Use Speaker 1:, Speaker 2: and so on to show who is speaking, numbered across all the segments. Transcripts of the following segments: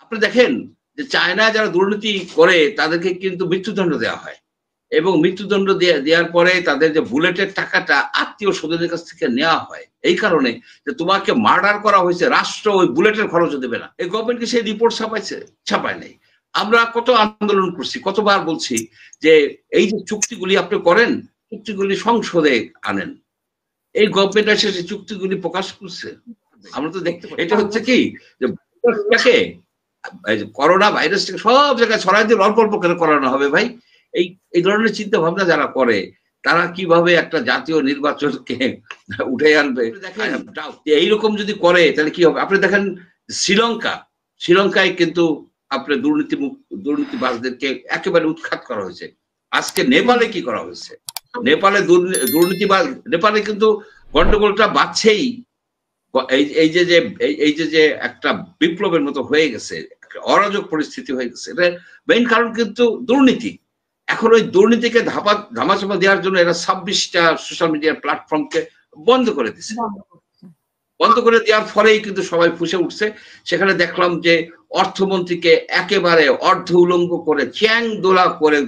Speaker 1: আপনি দেখেন যে চায়নায় যারা দুর্নীতি করে তাদেরকে কিন্তু মৃত্যুদণ্ড দেওয়া হয় এবং মৃত্যুদণ্ড দেওয়ার পরে তাদের যে বুলেটের টাকাটা আত্মীয় স্বজনের কাছ থেকে নেওয়া হয় এই কারণে যে তোমাকে মার্ডার করা হয়েছে, রাষ্ট্র ওই বুলেটের খরচও দেবে না। এই গভর্নমেন্ট কি সেই রিপোর্ট ছাপায় নাই? আমরা কত আন্দোলন করছি, কতবার বলছি যে এই যে চুক্তিগুলি আপনি করেন, চুক্তিগুলি সংসদে আনেন। এই গভর্নমেন্ট এসে সেই চুক্তিগুলি প্রকাশ করছে, আমরা তো দেখতে পাই। এটা হচ্ছে কি যে করোনা ভাইরাসটাকে সব জায়গায় ছড়াই দিয়ে অল্প অল্প করে করানো হবে ভাই। এই ধরনের চিন্তা ভাবনা যারা করে তারা কিভাবে একটা জাতীয় নির্বাচনকে উঠে আনবে? এইরকম যদি করে তাহলে কি হবে? আপনি দেখেন শ্রীলঙ্কায় কিন্তু আপনার দুর্নীতিবাজদেরকে একেবারে উৎখাত করা হয়েছে। আজকে নেপালে কি করা হয়েছে? নেপালে নেপালে কিন্তু গন্ডগোলটা বাড়ছেই। এই যে একটা বিপ্লবের মতো হয়ে গেছে, অরাজক পরিস্থিতি হয়ে গেছে। এটা মেইন কারণ কিন্তু দুর্নীতি। এখন ওই দুর্নীতিকে ধামাচাপা দেওয়ার জন্য এরা 26টা সোশ্যাল মিডিয়ার প্ল্যাটফর্মকে বন্ধ করে দিচ্ছে। বন্ধ করে দেওয়ার ফলেই কিন্তু সবাই ফুসে উঠছে। সেখানে দেখলাম যে অর্থমন্ত্রীকে একেবারে অর্ধ উলঙ্গ করে চ্যাং দোলা করে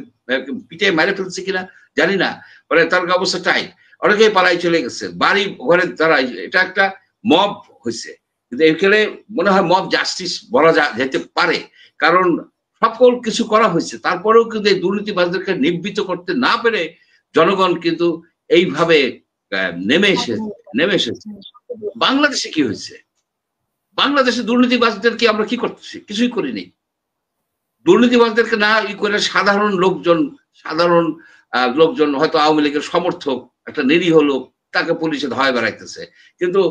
Speaker 1: পিঠে মেরে ফেলছে কিনা জানি না, মানে তার অবস্থা টাইট। অনেকেই পালাই চলে গেছে, বাড়ি ঘরে তারা। এটা একটা মব হয়েছে, কিন্তু এখানে মনে হয় মব জাস্টিস বলা যেতে পারে, কারণ সকল কিছু করা হয়েছে। তারপরেও কিন্তু এই দুর্নীতিবাজদেরকে নিবৃত্ত করতে না পেরে জনগণ কিন্তু এইভাবে নেমে এসেছে। বাংলাদেশে কি হয়েছে? বাংলাদেশে দুর্নীতিবাজদেরকে আমরা কি করতেছি? কিছুই করিনি। দুর্নীতিবাজদেরকে না করে সাধারণ লোকজন হয়তো আওয়ামী লীগের সমর্থক একটা নিরীহ লোক, তাকে পুলিশে ধরে বেড়াইতেছে। কিন্তু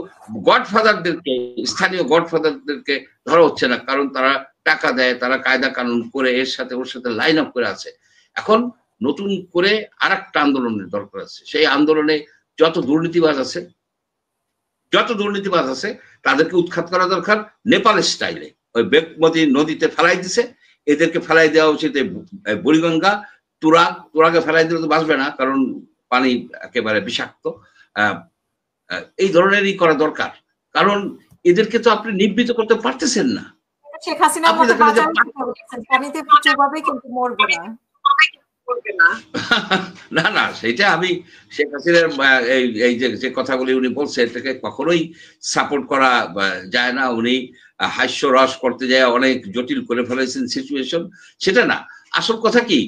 Speaker 1: গডফাদারদেরকে, স্থানীয় গডফাদারদেরকে ধরা হচ্ছে না, কারণ তারা টাকা দেয়, তারা কায়দা কানুন করে এর সাথে ওর সাথে লাইন আপ করে আছে। এখন নতুন করে আরেকটা আন্দোলনের দরকার আছে। সেই আন্দোলনে যত দুর্নীতিবাজ আছে তাদেরকে উৎখাত করা দরকার নেপালের স্টাইলে। ওই বেগমতি নদীতে ফেলাই দিছে, এদেরকে ফেলাই দেওয়া উচিত বুড়িগঙ্গা, তুরাগে ফেলাই দিলে তো বাঁচবে না, কারণ পানি একেবারে বিষাক্ত। এই ধরনেরই করা দরকার, কারণ এদেরকে তো আপনি নিবৃত্ত করতে পারতেছেন না। না না, সেটা আমি শেখ হাসিনার এই যে কথাগুলি উনি বলছে এটাকে কখনোই সাপোর্ট করা যায় না। উনি হাস্যরস করতে যায় অনেক জটিল করে ফেলেছেন সিচুয়েশন, সেটা না। আসল কথা কি,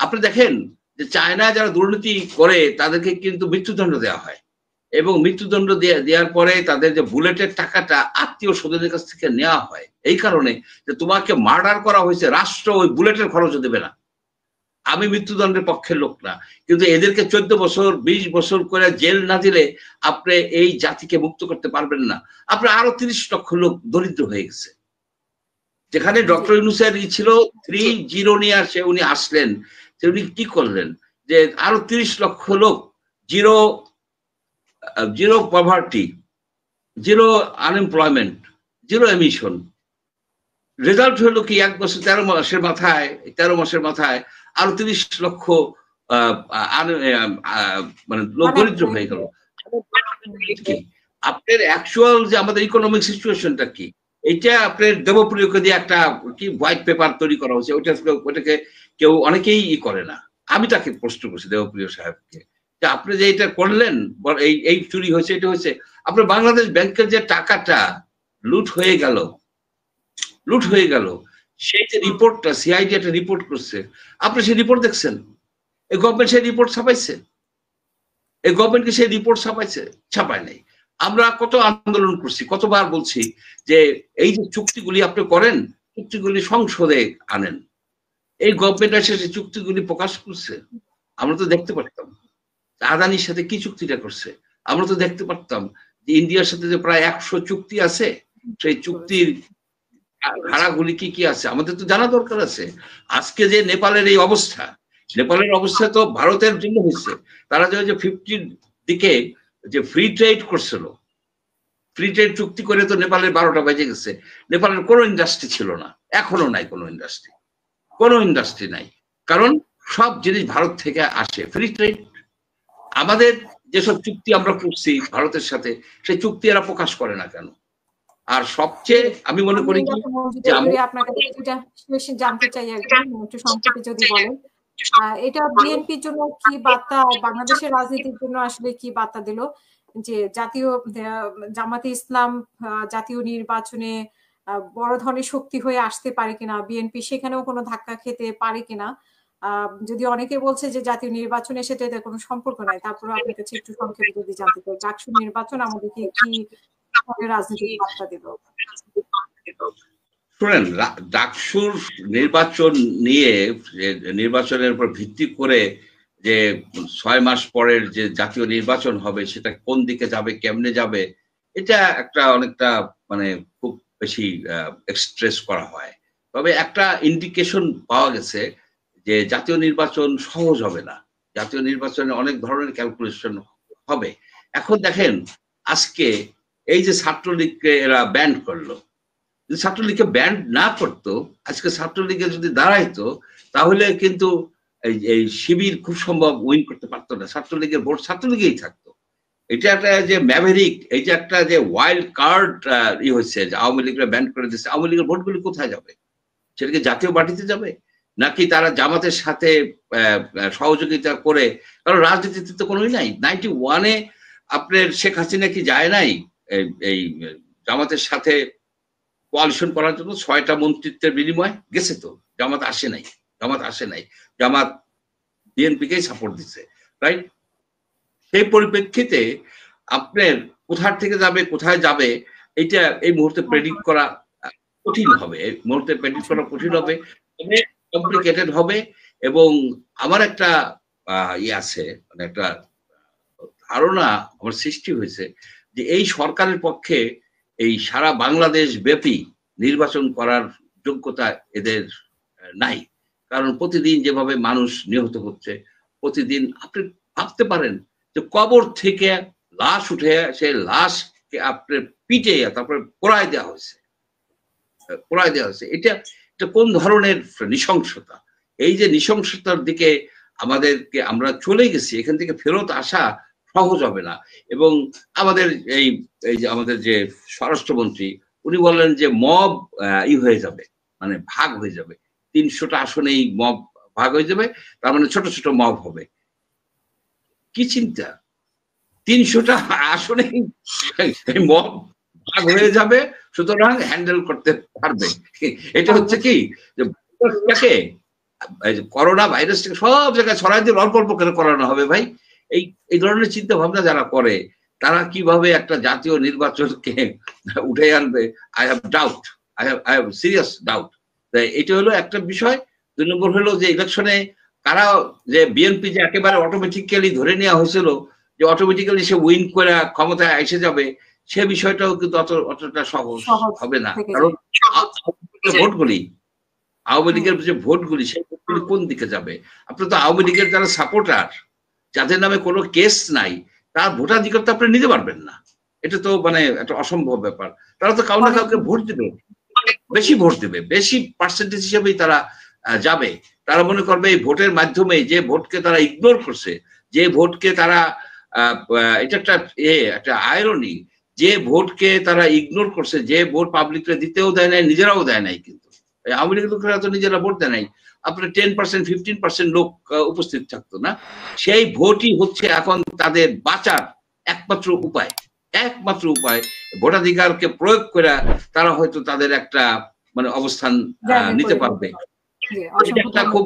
Speaker 1: আপনি দেখেন যে চায়নায় যারা দুর্নীতি করে তাদেরকে কিন্তু মৃত্যুদণ্ড দেওয়া হয় এবং মৃত্যুদণ্ড দেওয়ার পরে তাদের যে বুলেটের টাকাটা আত্মীয় স্বজনের কাছ থেকে নেওয়া হয় এই কারণে যে তোমাকে মার্ডার করা হয়েছে, রাষ্ট্র ওই বুলেটের খরচও দেবে না। আমি মৃত্যুদণ্ডের পক্ষের লোক না, কিন্তু এদেরকে 14 বছর 20 বছর করে জেল না দিলে আপনি এই জাতিকে মুক্ত করতে পারবেন না। আপনার আরো 30 লক্ষ লোক দরিদ্র হয়ে গেছে। যেখানে ডক্টর ইউনূসের ছিল 3-0 নিয়ে আসে, উনি আসলেন, উনি কি করলেন যে আরো 30 লক্ষ লোক zero poverty, zero unemployment, zero emission. Result হলো কি 1 বছর 13 মাসের মাথায় আরো 30 লক্ষ মানে লোক দরিদ্র হয়ে গেল। আপনার অ্যাকচুয়াল যে আমাদের ইকোনমিক সিচুয়েশনটা কি, এটা আপনার দেবপ্রিয়কে দিয়ে একটা কি হোয়াইট পেপার তৈরি করা হয়েছে, ওটাকে কেউ অনেকেই করে না। আমি তাকে প্রশ্ন করছি দেবপ্রিয় সাহেবকে যে আপনি যে এটা করলেন, এই চুরি হয়েছে, এটা হয়েছে, আপনার বাংলাদেশ ব্যাংকের যে টাকাটা লুট হয়ে গেল, সেই যে রিপোর্টটা সিআইডি একটা রিপোর্ট করছে, আপনি সেই রিপোর্ট দেখছেন? এই গভর্নমেন্ট সেই রিপোর্ট ছাপাইছে? এই গভর্নমেন্ট কি সেই রিপোর্ট ছাপায় নাই? আমরা কত আন্দোলন করছি, কতবার বলছি যে এই যে চুক্তিগুলি আপনি করেন, চুক্তিগুলি সংসদে আনেন। এই গভর্নমেন্ট এসে সেই চুক্তিগুলি প্রকাশ করছে, আমরা তো দেখতে পারতাম। আদানির সাথে কি চুক্তিটা করছে আমরা তো দেখতে পারতাম। যে ইন্ডিয়ার সাথে যে প্রায় 100 চুক্তি আছে, সেই চুক্তির ধারাগুলি কি আছে আমাদের তো জানা দরকার আছে। আজকে যে নেপালের এই অবস্থা, নেপালের অবস্থা তো ভারতের জন্য হচ্ছে। তারা যে 50 দিকে যে ফ্রি ট্রেড করছিল, ফ্রি ট্রেড চুক্তি করে তো নেপালের 12টা বেজে গেছে। নেপালের কোনো ইন্ডাস্ট্রি ছিল না, এখনো নাই কোনো ইন্ডাস্ট্রি নাই, কারণ সব জিনিস ভারত থেকে আসে, ফ্রি ট্রেড। আমাদের যেসব চুক্তি আমরা করছি ভারতের সাথে, সেই চুক্তি এরা প্রকাশ করে না কেন? আর সবচেয়ে আমি মনে করি কি যে
Speaker 2: আপনার কাছে যেটা বেশি জানতে চাই একটু সংক্ষেপে যদি বলেন এটা বিএনপির জন্য কি বার্তা, বাংলাদেশের রাজনীতির জন্য আসলে কি বার্তা দিল যে জাতীয় জামাতে ইসলাম জাতীয় নির্বাচনে বড় ধরনের শক্তি হয়ে আসতে পারে কিনা, বিএনপি সেখানেও কোনো ধাক্কা খেতে পারে কিনা? যদি অনেকে বলছে যে জাতীয় নির্বাচনের সাথে এদের কোনো সম্পর্ক নাই, তারপরে আপনার কাছে একটু সংক্ষেপে যদি জানতে চাই ডাকসু নির্বাচন আমাদেরকে কি রাজনৈতিক বার্তা দিল?
Speaker 1: শুনেন, ডাকসুর নির্বাচন নিয়ে, নির্বাচনের উপর ভিত্তি করে যে 6 মাস পরের যে জাতীয় নির্বাচন হবে সেটা কোন দিকে যাবে, কেমনে যাবে, এটা একটা অনেকটা মানে খুব বেশি এক্সপ্রেস করা হয়। তবে একটা ইন্ডিকেশন পাওয়া গেছে যে জাতীয় নির্বাচন সহজ হবে না, জাতীয় নির্বাচনে অনেক ধরনের ক্যালকুলেশন হবে। এখন দেখেন, আজকে এই যে ছাত্রলীগকে এরা ব্যান্ড করলো, যদি ছাত্রলীগকে ব্যান্ড না করতো, আজকে ছাত্রলীগে যদি দাঁড়াইতো, তাহলে কিন্তু এই শিবির খুব সম্ভব উইন করতে পারতো না, ছাত্রলীগের ভোট ছাত্রলীগেই থাকতো। এটা একটা যে ম্যাভেরিক, এই যে একটা যে ওয়াইল্ড কার্ড হয়েছে যে আওয়ামী লীগরা ব্যান্ড করে দিচ্ছে, আওয়ামী লীগের ভোটগুলি কোথায় যাবে? সেটাকে জাতীয় পার্টিতে যাবে, নাকি তারা জামাতের সাথে সহযোগিতা করে? কারণ রাজনীতিতে তো কোনোই নাই। 91-এ আপনার শেখ হাসিনা কি যায় নাই এই জামাতের সাথে কোয়ালিশন করার জন্য? 6টা মন্ত্রিত্বের বিনিময়ে গেছে তো, জামাত আসে নাই, জামাত বিএনপিকেই সাপোর্ট দিচ্ছে, রাইট? সেই পরিপ্রেক্ষিতে আপনার কোথার থেকে যাবে, কোথায় যাবে, এটা এই মুহূর্তে প্রেডিক্ট করা কঠিন হবে, কমপ্লিকেটেড হবে। এবং আমার একটা আছে, মানে একটা ধারণা আমার সৃষ্টি হয়েছে যে এই সরকারের পক্ষে এই সারা বাংলাদেশ ব্যাপী নির্বাচন করার যোগ্যতা এদের নাই। কারণ প্রতিদিন যেভাবে মানুষ নিহত হচ্ছে, প্রতিদিন আপনি ভাবতে পারেন যে কবর থেকে লাশ উঠে, সেই লাশকে আপনার পিটে তারপরে পোড়ায় দেওয়া হয়েছে। এটা কোন ধরনের নৃশংসতা? এই যে নৃশংসতার দিকে আমাদেরকে, আমরা চলে গেছি, এখান থেকে ফেরত আসা সহজ হবে না। এবং আমাদের এই যে আমাদের যে স্বরাষ্ট্রমন্ত্রী, উনি বললেন যে মব হয়ে যাবে, মানে ভাগ হয়ে যাবে, 300টা আসনেই মব ভাগ হয়ে যাবে, তার মানে ছোট ছোট মব হবে। কি চিন্তা! 300টা আসনে মব ভাগ হয়ে যাবে, সুতরাং হ্যান্ডেল করতে পারবে। এটা হচ্ছে কি যে করোনা ভাইরাসটাকে সব জায়গায় ছড়াই দিয়ে অল্প অল্প করে করানো হবে ভাই। এই ধরনের চিন্তা ভাবনা যারা করে, তারা কিভাবে একটা জাতীয় নির্বাচনকে উঠে আনবে, আই হ্যাভ সিরিয়াস ডাউট। এটা হলো একটা বিষয়। 2 নম্বর হলো যে ইলেকশনে কারা, যে বিএনপি যে একেবারে অটোমেটিক্যালি ধরে নেওয়া হয়েছিল যে অটোমেটিক্যালি সে উইন করে ক্ষমতায় এসে যাবে, সে বিষয়টাও কিন্তু অতটা সহজ হবে না। কারণ ভোটগুলি, আওয়ামী লীগের যে ভোটগুলি, সেই ভোটগুলি কোন দিকে যাবে? আপনি তো আওয়ামী লীগের যারা সাপোর্টার, যাদের নামে কোনো কেস নাই, তার ভোটাধিকার তো আপনি নিতে পারবেন না। এটা তো মানে একটা অসম্ভব ব্যাপার। তারা তো কাউ না কাউকে ভোট দেবে, বেশি ভোট দেবে, বেশি পার্সেন্টেজ হিসেবেই তারা যাবে। তারা মনে করবে এই ভোটের মাধ্যমে, যে ভোটকে তারা ইগনোর করছে, যে ভোটকে তারা এটা একটা আয়রনি, যে ভোটকে তারা ইগনোর করছে, যে ভোট পাবলিকরা দিতেও দেয় নাই, নিজেরাও দেয় নাই, কিন্তু আওয়ামী লীগের লোকেরা তো নিজেরা ভোট দেয় নাই, আপনার 10% 15% লোক উপস্থিত থাকতো না। সেই ভোটই হচ্ছে এখন তাদের বাঁচার একমাত্র উপায়। ভোটাধিকারকে প্রয়োগ করে তারা হয়তো তাদের একটা মানে অবস্থান নিতে পারবে। এটা একটা খুব